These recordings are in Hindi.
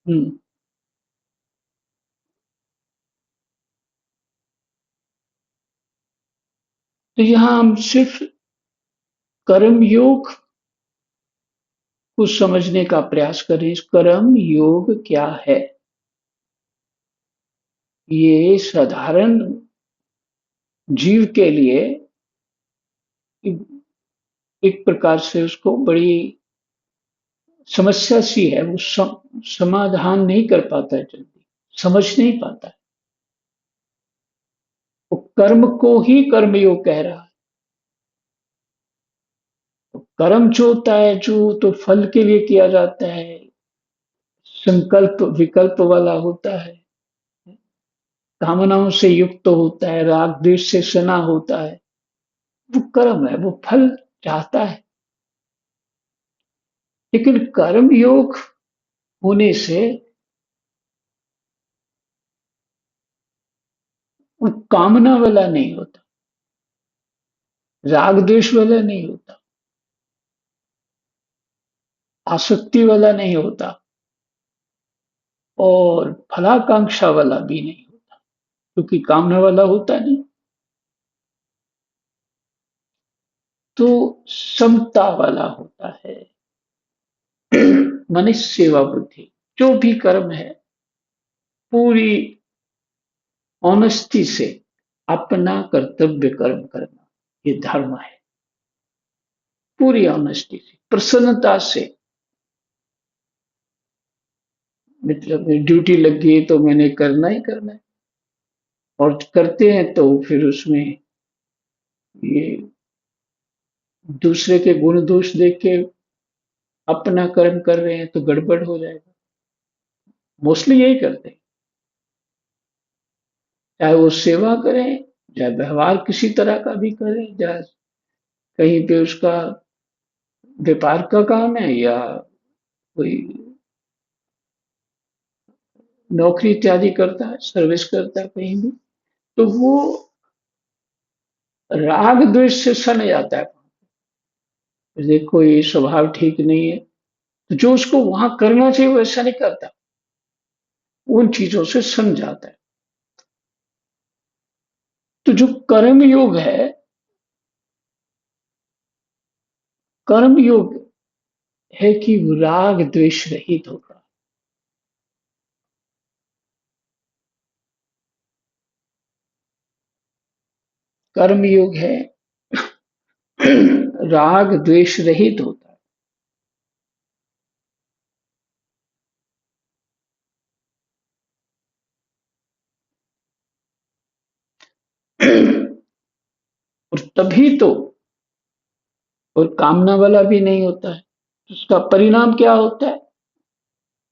हम्म। तो यहाँ हम सिर्फ कर्म योग को समझने का प्रयास करें। कर्म योग क्या है? ये साधारण जीव के लिए एक प्रकार से उसको बड़ी समस्या सी है। वो समाधान नहीं कर पाता है जल्दी, समझ नहीं पाता है। वो कर्म को ही कर्मयोग कह रहा है। तो कर्म जो होता है, जो तो फल के लिए किया जाता है, संकल्प विकल्प वाला होता है, कामनाओं से युक्त होता है, राग द्वेष से सना होता है, वो कर्म है, वो फल चाहता है। लेकिन कर्म योग होने से वो कामना वाला नहीं होता, राग द्वेष वाला नहीं होता, आसक्ति वाला नहीं होता, और फलाकांक्षा वाला भी नहीं होता, क्योंकि कामना वाला होता नहीं। तो समता वाला होता है। माने सेवा बुद्धि। जो भी कर्म है, पूरी ऑनेस्टी से अपना कर्तव्य कर्म करना, ये धर्म है। पूरी ऑनेस्टी से, प्रसन्नता से। मतलब ड्यूटी लग गई तो मैंने करना ही करना है, और करते हैं तो फिर उसमें ये दूसरे के गुण दोष देख के अपना कर्म कर रहे हैं तो गड़बड़ हो जाएगा। मोस्टली यही करते हैं। चाहे वो सेवा करें, चाहे व्यवहार किसी तरह का भी करें, चाहे कहीं पे उसका व्यापार का काम है, या कोई नौकरी इत्यादि करता है, सर्विस करता है कहीं भी, तो वो राग द्वेष से सन जाता है। देखो ये स्वभाव ठीक नहीं है, तो जो उसको वहां करना चाहिए वो ऐसा नहीं करता, उन चीजों से सन जाता है। तो जो कर्म योग है, कर्म योग है कि राग द्वेष रहित होगा। कर्म योग है राग द्वेष रहित होता है। और तभी तो, और कामना वाला भी नहीं होता है। तो उसका परिणाम क्या होता है?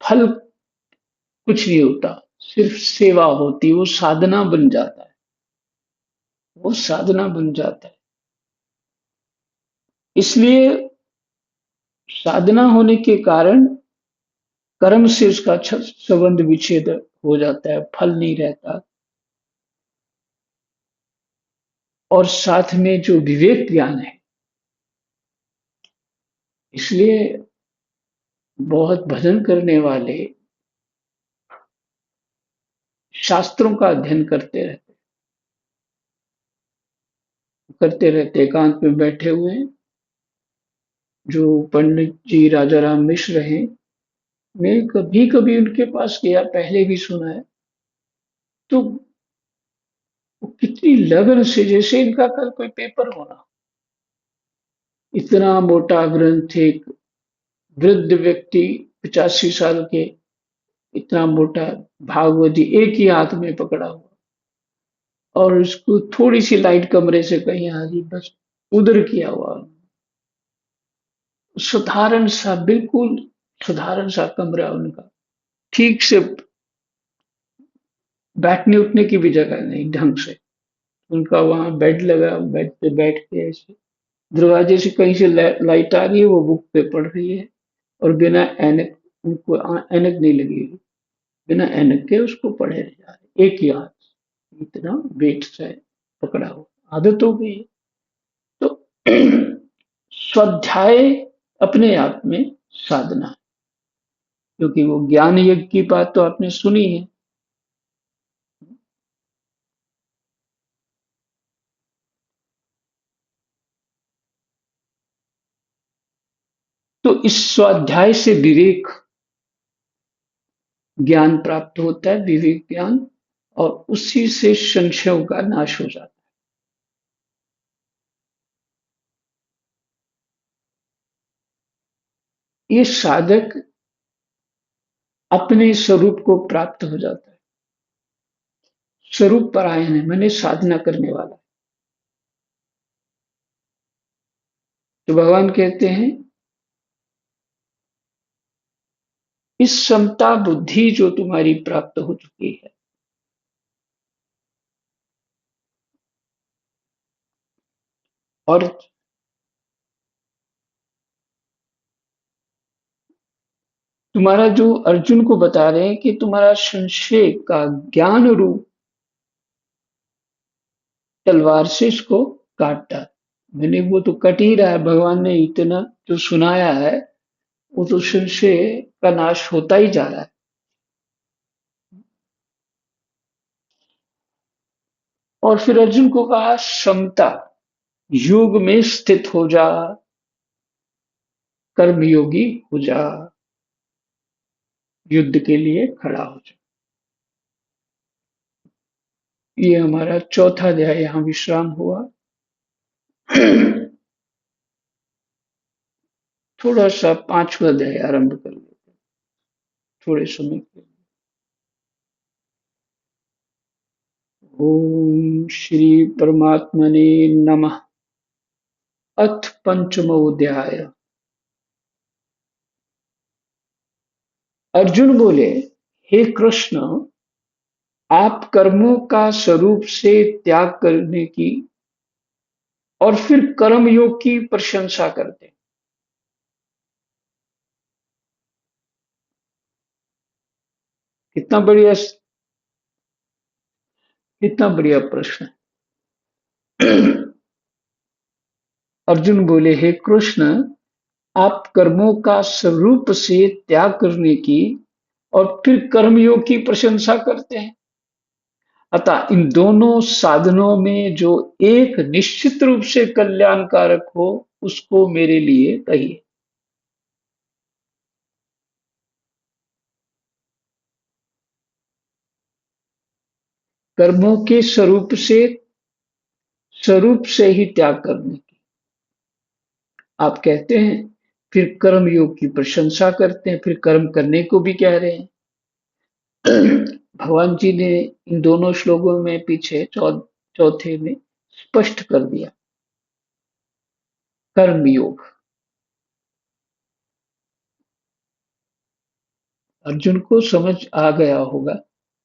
फल कुछ नहीं होता, सिर्फ सेवा होती है, वो साधना बन जाता है। वो साधना बन जाता है। इसलिए साधना होने के कारण कर्म से उसका संबंध विच्छेद हो जाता है, फल नहीं रहता। और साथ में जो विवेक ज्ञान है, इसलिए बहुत भजन करने वाले शास्त्रों का अध्ययन करते रहते एकांत में बैठे हुए हैं। जो पंडित जी राजा राम मिश्र हैं, मैं कभी कभी उनके पास गया, पहले भी सुना है। तो वो कितनी लगन से, जैसे इनका कल कोई पेपर होना, इतना मोटा ग्रंथ, एक वृद्ध व्यक्ति 85 साल के, इतना मोटा भागवती एक ही हाथ में पकड़ा हुआ, और उसको थोड़ी सी लाइट कमरे से कहीं आ रही, बस उधर किया हुआ। साधारण सा, बिल्कुल साधारण सा कमरा उनका, ठीक से बैठने उठने की भी जगह नहीं ढंग से। उनका वहां बेड लगा, बेड पे बैठ के ऐसे दरवाजे से कहीं से लाइट आ रही है, वो बुक पे पढ़ रही है, और बिना ऐनक, उनको ऐनक नहीं लगी हुई, बिना ऐनक के उसको पढ़े जा रहे, एक ही हाथ से, इतना वेट से पकड़ा हुआ, आदत हो गई है। तो स्वाध्याय अपने आप में साधना है। क्योंकि वो ज्ञान यज्ञ की बात तो आपने सुनी है। तो इस स्वाध्याय से विवेक ज्ञान प्राप्त होता है, विवेक ज्ञान, और उसी से संशयों का नाश हो जाता है। ये साधक अपने स्वरूप को प्राप्त हो जाता है। स्वरूप परायण है, मैंने साधना करने वाला। तो भगवान कहते हैं, इस समता बुद्धि जो तुम्हारी प्राप्त हो चुकी है, और तुम्हारा जो अर्जुन को बता रहे हैं कि तुम्हारा संशय का ज्ञान रूप तलवार से इसको काट डाल। मैंने वो तो कट ही रहा है, भगवान ने इतना जो सुनाया है, वो तो संशय का नाश होता ही जा रहा है। और फिर अर्जुन को कहा, समता, योग में स्थित हो जा, कर्मयोगी हो जा, युद्ध के लिए खड़ा हो जा। ये हमारा चौथा अध्याय यहाँ विश्राम हुआ। थोड़ा सा पांचवा अध्याय आरंभ कर लेते हैं, थोड़े समय के लिए। ओम श्री परमात्मने नमः। अथ पंचमो अध्याय। अर्जुन बोले, हे कृष्ण, आप कर्मों का स्वरूप से त्याग करने की और फिर कर्म योग की प्रशंसा करते हैं। कितना बढ़िया, कितना बढ़िया प्रश्न है। अर्जुन बोले, हे कृष्ण, आप कर्मों का स्वरूप से त्याग करने की और फिर कर्मयोग की प्रशंसा करते हैं। अतः इन दोनों साधनों में जो एक निश्चित रूप से कल्याणकारक हो, उसको मेरे लिए कहिए। कर्मों के स्वरूप से ही त्याग करने की आप कहते हैं, फिर कर्म योग की प्रशंसा करते हैं, फिर कर्म करने को भी कह रहे हैं। भगवान जी ने इन दोनों श्लोकों में पीछे चौथे में स्पष्ट कर दिया, कर्म योग। अर्जुन को समझ आ गया होगा,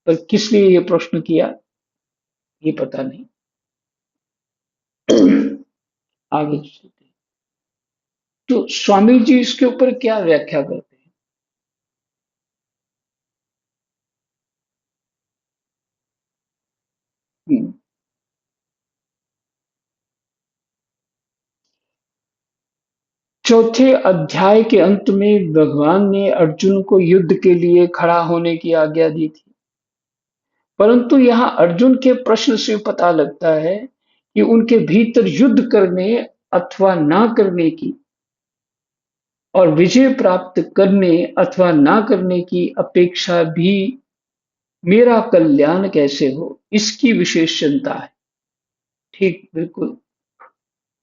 पर किस लिए ये प्रश्न किया, ये पता नहीं। आगे चलते हैं। तो स्वामी जी इसके ऊपर क्या व्याख्या करते हैं? हम्म, चौथे अध्याय के अंत में भगवान ने अर्जुन को युद्ध के लिए खड़ा होने की आज्ञा दी थी। परंतु यहाँ अर्जुन के प्रश्न से पता लगता है कि उनके भीतर युद्ध करने अथवा ना करने की और विजय प्राप्त करने अथवा ना करने की अपेक्षा भी मेरा कल्याण कैसे हो, इसकी विशेष चिंता है। ठीक, बिल्कुल।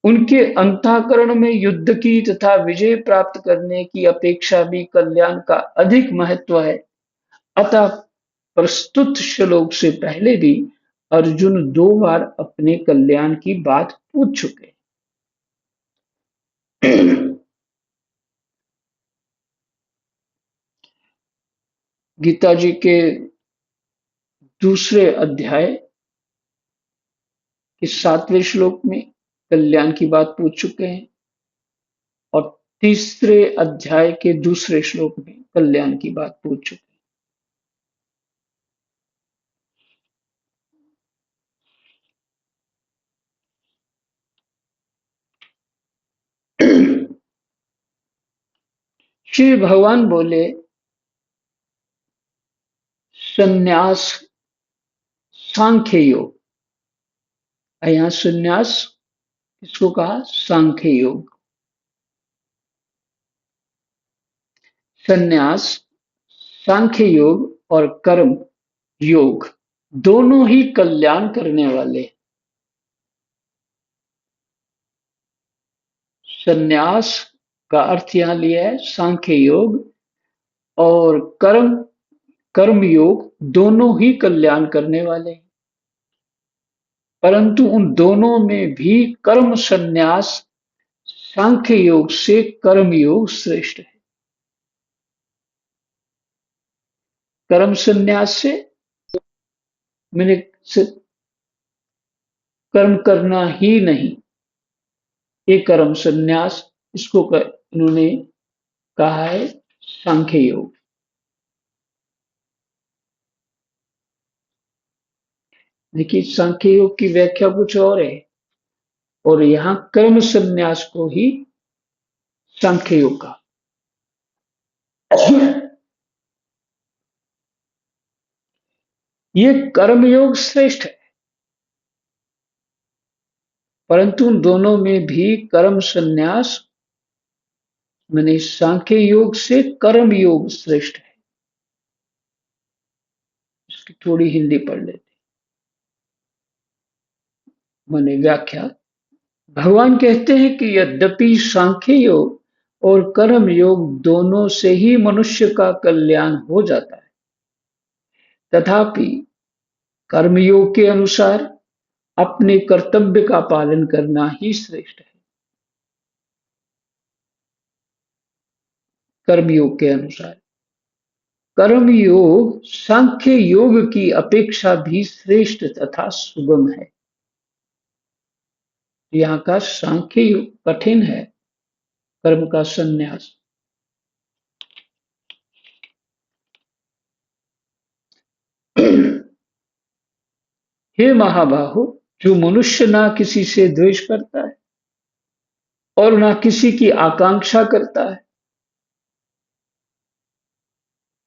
उनके अंतःकरण में युद्ध की तथा विजय प्राप्त करने की अपेक्षा भी कल्याण का अधिक महत्व है। अतः प्रस्तुत श्लोक से पहले भी अर्जुन दो बार अपने कल्याण की बात पूछ चुके हैं। गीता जी के दूसरे अध्याय के 7वें श्लोक में कल्याण की बात पूछ चुके हैं, और तीसरे अध्याय के दूसरे श्लोक में कल्याण की बात पूछ चुके हैं। श्री भगवान बोले, संन्यास सांख्य योग। यहाँ संन्यास किसको कहा? सांख्य योग। संन्यास, सांख्य योग और कर्म योग दोनों ही कल्याण करने वाले हैं। संन्यास का अर्थ यहां लिया है सांख्य योग, और कर्म कर्म योग दोनों ही कल्याण करने वाले हैं। परंतु उन दोनों में भी कर्म संन्यास सांख्य योग से कर्म योग श्रेष्ठ है। कर्म संन्यास से मैंने कर्म करना ही नहीं, ये कर्म संन्यास, इन्होंने कहा है सांख्य योग। देखिए, सांख्य योग की व्याख्या कुछ और है, और यहां कर्म संन्यास को ही सांख्य योग का। ये कर्म योग श्रेष्ठ है, परंतु उन दोनों में भी कर्म संन्यास माने सांख्य योग से कर्म योग श्रेष्ठ है। इसकी थोड़ी हिंदी पढ़ लेते माने व्याख्या। भगवान कहते हैं कि यद्यपि सांख्य योग और कर्म योग दोनों से ही मनुष्य का कल्याण हो जाता है, तथापि कर्मयोग के अनुसार अपने कर्तव्य का पालन करना ही श्रेष्ठ है। कर्मयोग के अनुसार कर्मयोग सांख्य योग की अपेक्षा भी श्रेष्ठ तथा सुगम है। यहाँ का सांख्य योग कठिन है, कर्म का संन्यास। हे महाबाहो, जो मनुष्य ना किसी से द्वेष करता है और ना किसी की आकांक्षा करता है,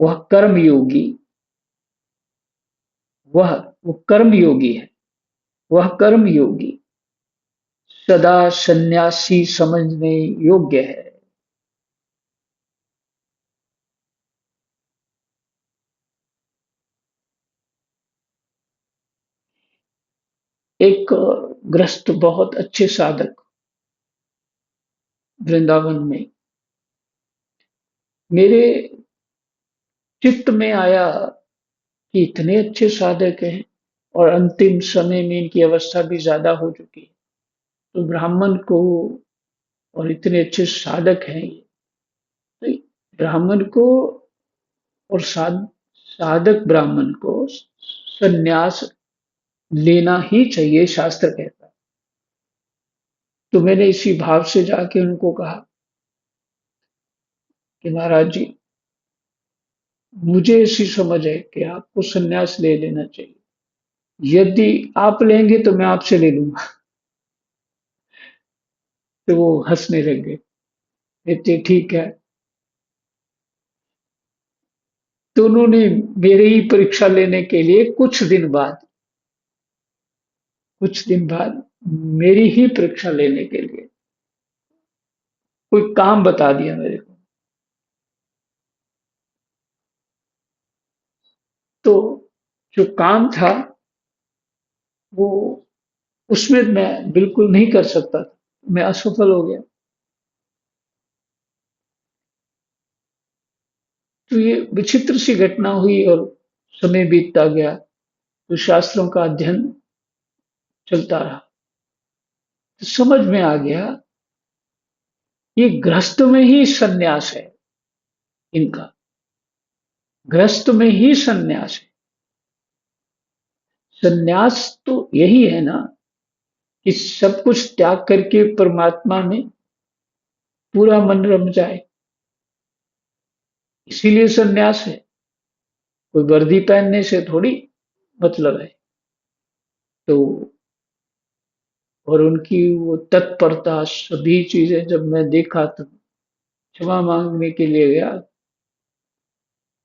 वह कर्मयोगी वह वो कर्मयोगी है। वह कर्मयोगी सदा सन्यासी समझने योग्य है। एक गृहस्थ बहुत अच्छे साधक वृंदावन में मेरे चित्त में आया कि इतने अच्छे साधक हैं और अंतिम समय में इनकी अवस्था भी ज्यादा हो चुकी है, तो ब्राह्मण को, और इतने अच्छे साधक हैं ये, तो ब्राह्मण को और साधक ब्राह्मण को संन्यास लेना ही चाहिए, शास्त्र कहता है। तो मैंने इसी भाव से जाके उनको कहा कि महाराज जी, मुझे ऐसी समझ है कि आपको संन्यास ले लेना चाहिए। यदि आप लेंगे तो मैं आपसे ले लूंगा। तो वो हंसने लग गए, कहते ठीक है। तो उन्होंने मेरे ही परीक्षा लेने के लिए कुछ दिन बाद मेरी ही परीक्षा लेने के लिए कोई काम बता दिया मेरे को। तो जो काम था वो, उसमें मैं बिल्कुल नहीं कर सकता था, मैं असफल हो गया। तो ये विचित्र सी घटना हुई और समय बीतता गया, तो शास्त्रों का अध्ययन चलता रहा। तो समझ में आ गया ये गृहस्थ में ही सन्यास है इनका, गृहस्थ में ही सन्यास है। सन्यास तो यही है ना कि सब कुछ त्याग करके परमात्मा में पूरा मन रम जाए, इसीलिए सन्यास है। कोई वर्दी पहनने से थोड़ी मतलब है। तो और उनकी वो तत्परता, सभी चीजें जब मैं देखा तो क्षमा मांगने के लिए गया।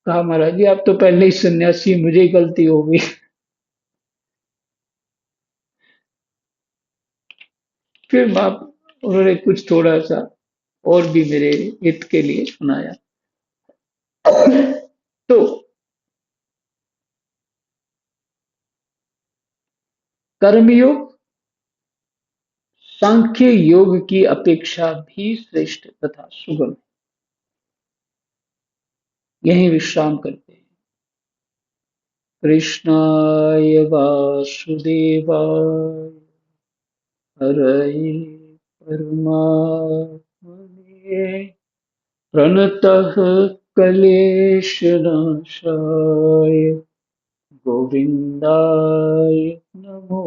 कहा महाराज जी आप तो पहले ही सन्यासी, मुझे ही गलती हो गई। फिर आप उन्होंने कुछ थोड़ा सा और भी मेरे हित के लिए सुनाया। तो कर्मयोग सांख्य योग की अपेक्षा भी श्रेष्ठ तथा सुगम, यही विश्राम करते हैं। कृष्णाय वासुदेवाय हरये परमात्मने प्रणतः क्लेशनाशाय गोविन्दाय नमो